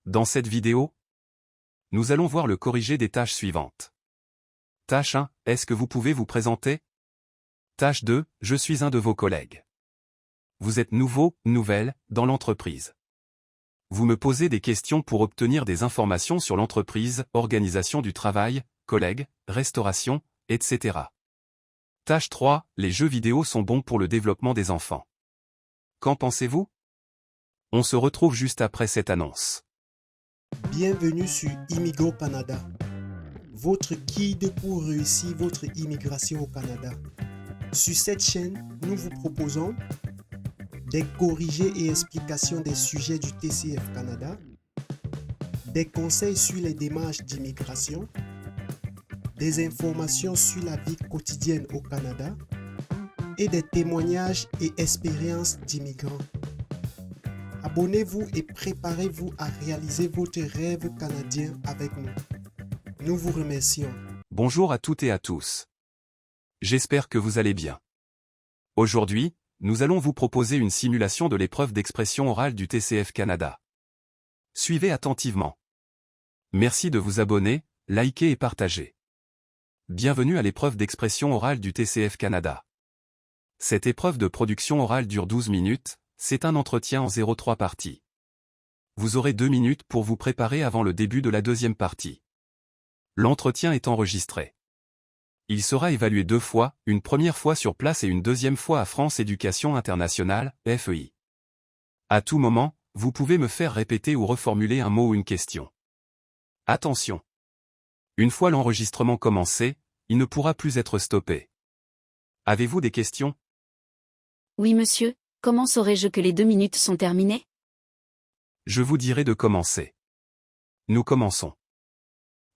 Dans cette vidéo, nous allons voir le corrigé des tâches suivantes. Tâche 1, est-ce que vous pouvez vous présenter? Tâche 2, je suis un de vos collègues. Vous êtes nouveau, nouvelle, dans l'entreprise. Vous me posez des questions pour obtenir des informations sur l'entreprise, organisation du travail, collègues, restauration, etc. Tâche 3, les jeux vidéo sont bons pour le développement des enfants. Qu'en pensez-vous? On se retrouve juste après cette annonce. Bienvenue sur Immigrant Canada, votre guide pour réussir votre immigration au Canada. Sur cette chaîne, nous vous proposons des corrigés et explications des sujets du TCF Canada, des conseils sur les démarches d'immigration, des informations sur la vie quotidienne au Canada et des témoignages et expériences d'immigrants. Abonnez-vous et préparez-vous à réaliser votre rêve canadien avec nous. Nous vous remercions. Bonjour à toutes et à tous. J'espère que vous allez bien. Aujourd'hui, nous allons vous proposer une simulation de l'épreuve d'expression orale du TCF Canada. Suivez attentivement. Merci de vous abonner, liker et partager. Bienvenue à l'épreuve d'expression orale du TCF Canada. Cette épreuve de production orale dure 12 minutes, c'est un entretien en 0,3 parties. Vous aurez 2 minutes pour vous préparer avant le début de la deuxième partie. L'entretien est enregistré. Il sera évalué 2 fois, une première fois sur place et une deuxième fois à France Éducation Internationale, FEI. À tout moment, vous pouvez me faire répéter ou reformuler un mot ou une question. Attention! Une fois l'enregistrement commencé, il ne pourra plus être stoppé. Avez-vous des questions? Oui monsieur, comment saurais-je que les 2 minutes sont terminées? Je vous dirai de commencer. Nous commençons.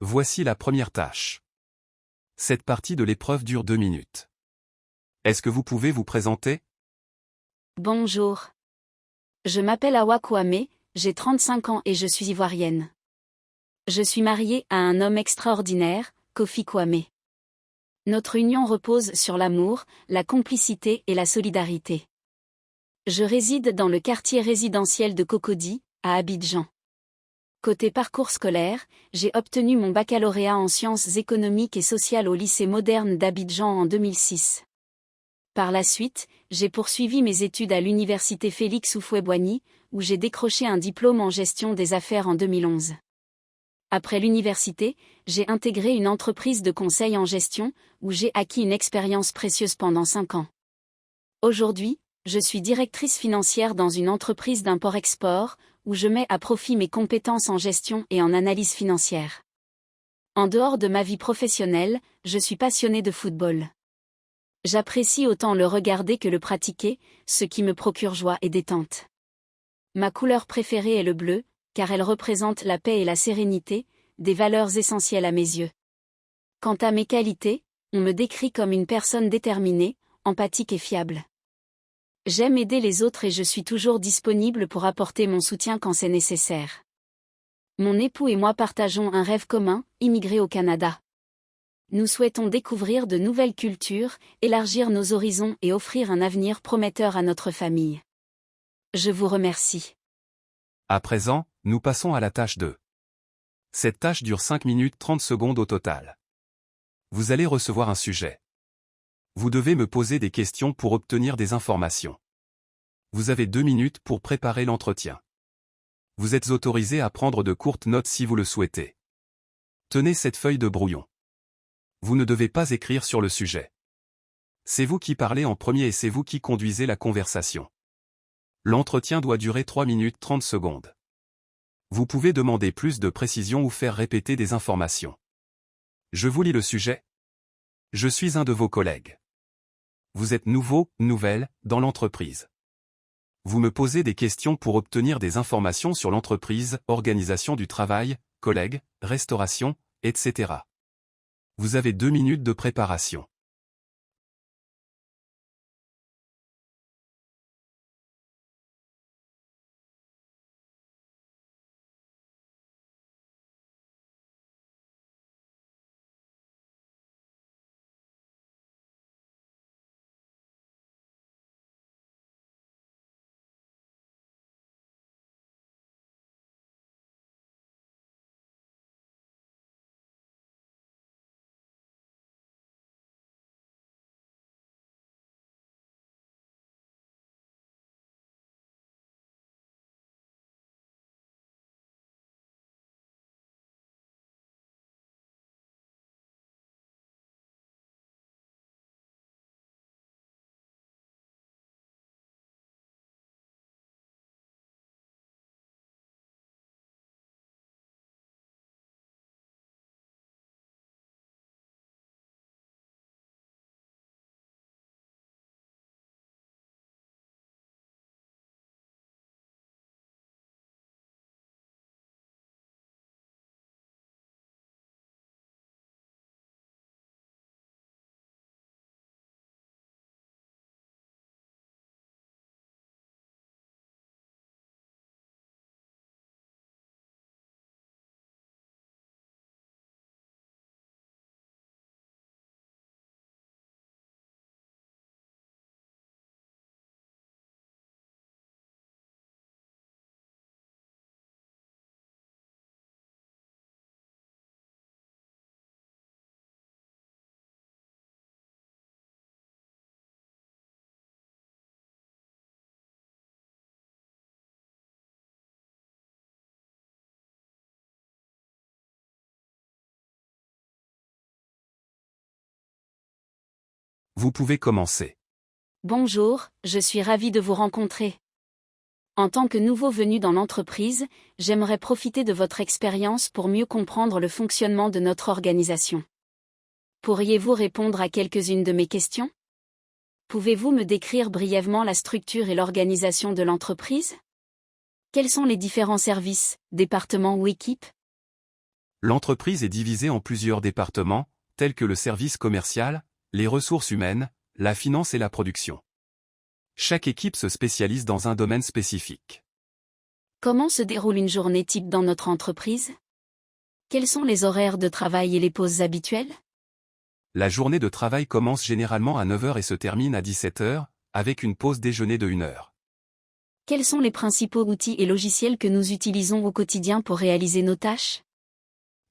Voici la première tâche. Cette partie de l'épreuve dure 2 minutes. Est-ce que vous pouvez vous présenter? Bonjour. Je m'appelle Awa Kwame, j'ai 35 ans et je suis ivoirienne. Je suis mariée à un homme extraordinaire, Kofi Kwame. Notre union repose sur l'amour, la complicité et la solidarité. Je réside dans le quartier résidentiel de Cocody, à Abidjan. Côté parcours scolaire, j'ai obtenu mon baccalauréat en sciences économiques et sociales au lycée moderne d'Abidjan en 2006. Par la suite, j'ai poursuivi mes études à l'université Félix Houphouët-Boigny, où j'ai décroché un diplôme en gestion des affaires en 2011. Après l'université, j'ai intégré une entreprise de conseil en gestion, où j'ai acquis une expérience précieuse pendant 5 ans. Aujourd'hui, je suis directrice financière dans une entreprise d'import-export, où je mets à profit mes compétences en gestion et en analyse financière. En dehors de ma vie professionnelle, je suis passionnée de football. J'apprécie autant le regarder que le pratiquer, ce qui me procure joie et détente. Ma couleur préférée est le bleu, car elle représente la paix et la sérénité, des valeurs essentielles à mes yeux. Quant à mes qualités, on me décrit comme une personne déterminée, empathique et fiable. J'aime aider les autres et je suis toujours disponible pour apporter mon soutien quand c'est nécessaire. Mon époux et moi partageons un rêve commun, immigrer au Canada. Nous souhaitons découvrir de nouvelles cultures, élargir nos horizons et offrir un avenir prometteur à notre famille. Je vous remercie. À présent, nous passons à la tâche 2. Cette tâche dure 5 minutes 30 secondes au total. Vous allez recevoir un sujet. Vous devez me poser des questions pour obtenir des informations. Vous avez 2 minutes pour préparer l'entretien. Vous êtes autorisé à prendre de courtes notes si vous le souhaitez. Tenez cette feuille de brouillon. Vous ne devez pas écrire sur le sujet. C'est vous qui parlez en premier et c'est vous qui conduisez la conversation. L'entretien doit durer 3 minutes 30 secondes. Vous pouvez demander plus de précision ou faire répéter des informations. Je vous lis le sujet. Je suis un de vos collègues. Vous êtes nouveau, nouvelle, dans l'entreprise. Vous me posez des questions pour obtenir des informations sur l'entreprise, organisation du travail, collègues, restauration, etc. Vous avez 2 minutes de préparation. Vous pouvez commencer. Bonjour, je suis ravie de vous rencontrer. En tant que nouveau venu dans l'entreprise, j'aimerais profiter de votre expérience pour mieux comprendre le fonctionnement de notre organisation. Pourriez-vous répondre à quelques-unes de mes questions? Pouvez-vous me décrire brièvement la structure et l'organisation de l'entreprise? Quels sont les différents services, départements ou équipes? L'entreprise est divisée en plusieurs départements, tels que le service commercial, les ressources humaines, la finance et la production. Chaque équipe se spécialise dans un domaine spécifique. Comment se déroule une journée type dans notre entreprise? Quels sont les horaires de travail et les pauses habituelles? La journée de travail commence généralement à 9 heures et se termine à 17 heures, avec une pause déjeuner de 1 heure. Quels sont les principaux outils et logiciels que nous utilisons au quotidien pour réaliser nos tâches?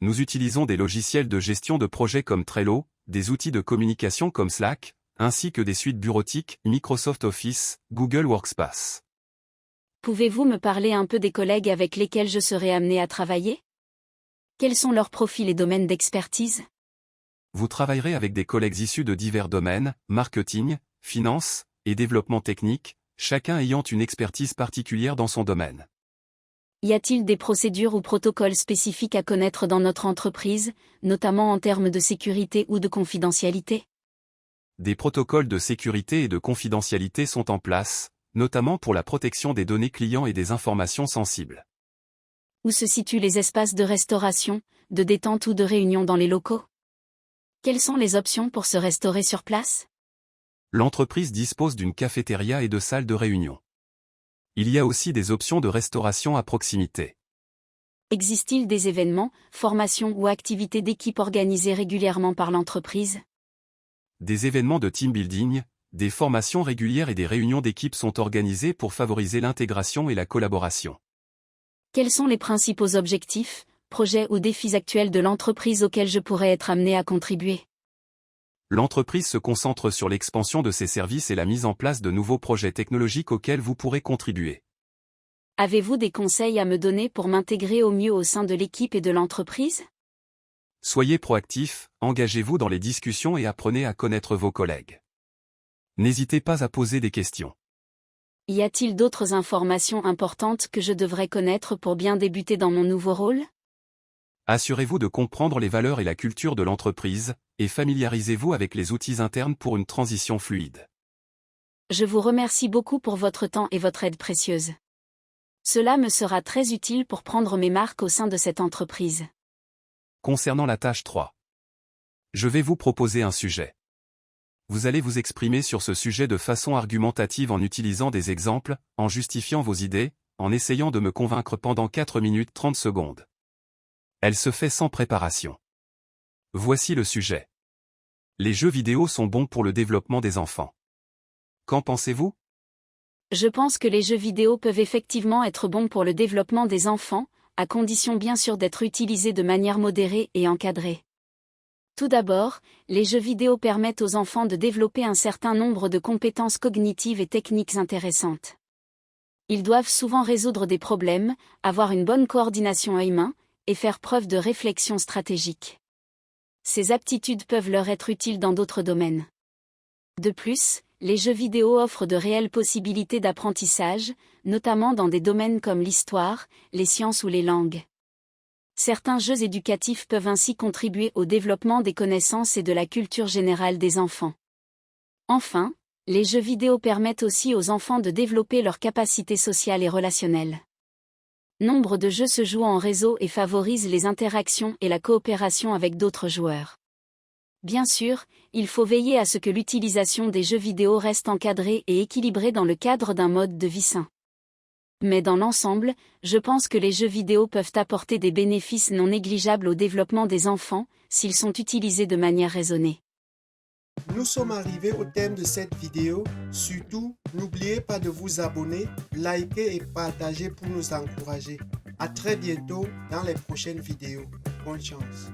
Nous utilisons des logiciels de gestion de projets comme Trello, des outils de communication comme Slack, ainsi que des suites bureautiques, Microsoft Office, Google Workspace. Pouvez-vous me parler un peu des collègues avec lesquels je serai amené à travailler? Quels sont leurs profils et domaines d'expertise? Vous travaillerez avec des collègues issus de divers domaines, marketing, finance et développement technique, chacun ayant une expertise particulière dans son domaine. Y a-t-il des procédures ou protocoles spécifiques à connaître dans notre entreprise, notamment en termes de sécurité ou de confidentialité? Des protocoles de sécurité et de confidentialité sont en place, notamment pour la protection des données clients et des informations sensibles. Où se situent les espaces de restauration, de détente ou de réunion dans les locaux? Quelles sont les options pour se restaurer sur place? L'entreprise dispose d'une cafétéria et de salles de réunion. Il y a aussi des options de restauration à proximité. Existe-t-il des événements, formations ou activités d'équipe organisées régulièrement par l'entreprise? Des événements de team building, des formations régulières et des réunions d'équipe sont organisées pour favoriser l'intégration et la collaboration. Quels sont les principaux objectifs, projets ou défis actuels de l'entreprise auxquels je pourrais être amené à contribuer? L'entreprise se concentre sur l'expansion de ses services et la mise en place de nouveaux projets technologiques auxquels vous pourrez contribuer. Avez-vous des conseils à me donner pour m'intégrer au mieux au sein de l'équipe et de l'entreprise? Soyez proactif, engagez-vous dans les discussions et apprenez à connaître vos collègues. N'hésitez pas à poser des questions. Y a-t-il d'autres informations importantes que je devrais connaître pour bien débuter dans mon nouveau rôle? Assurez-vous de comprendre les valeurs et la culture de l'entreprise, et familiarisez-vous avec les outils internes pour une transition fluide. Je vous remercie beaucoup pour votre temps et votre aide précieuse. Cela me sera très utile pour prendre mes marques au sein de cette entreprise. Concernant la tâche 3. Je vais vous proposer un sujet. Vous allez vous exprimer sur ce sujet de façon argumentative en utilisant des exemples, en justifiant vos idées, en essayant de me convaincre pendant 4 minutes 30 secondes. Elle se fait sans préparation. Voici le sujet. Les jeux vidéo sont bons pour le développement des enfants. Qu'en pensez-vous? Je pense que les jeux vidéo peuvent effectivement être bons pour le développement des enfants, à condition bien sûr d'être utilisés de manière modérée et encadrée. Tout d'abord, les jeux vidéo permettent aux enfants de développer un certain nombre de compétences cognitives et techniques intéressantes. Ils doivent souvent résoudre des problèmes, avoir une bonne coordination œil-main, et faire preuve de réflexion stratégique. Ces aptitudes peuvent leur être utiles dans d'autres domaines. De plus, les jeux vidéo offrent de réelles possibilités d'apprentissage, notamment dans des domaines comme l'histoire, les sciences ou les langues. Certains jeux éducatifs peuvent ainsi contribuer au développement des connaissances et de la culture générale des enfants. Enfin, les jeux vidéo permettent aussi aux enfants de développer leurs capacités sociales et relationnelles. Nombre de jeux se jouent en réseau et favorisent les interactions et la coopération avec d'autres joueurs. Bien sûr, il faut veiller à ce que l'utilisation des jeux vidéo reste encadrée et équilibrée dans le cadre d'un mode de vie sain. Mais dans l'ensemble, je pense que les jeux vidéo peuvent apporter des bénéfices non négligeables au développement des enfants, s'ils sont utilisés de manière raisonnée. Nous sommes arrivés au thème de cette vidéo. Surtout, n'oubliez pas de vous abonner, liker et partager pour nous encourager. À très bientôt dans les prochaines vidéos. Bonne chance.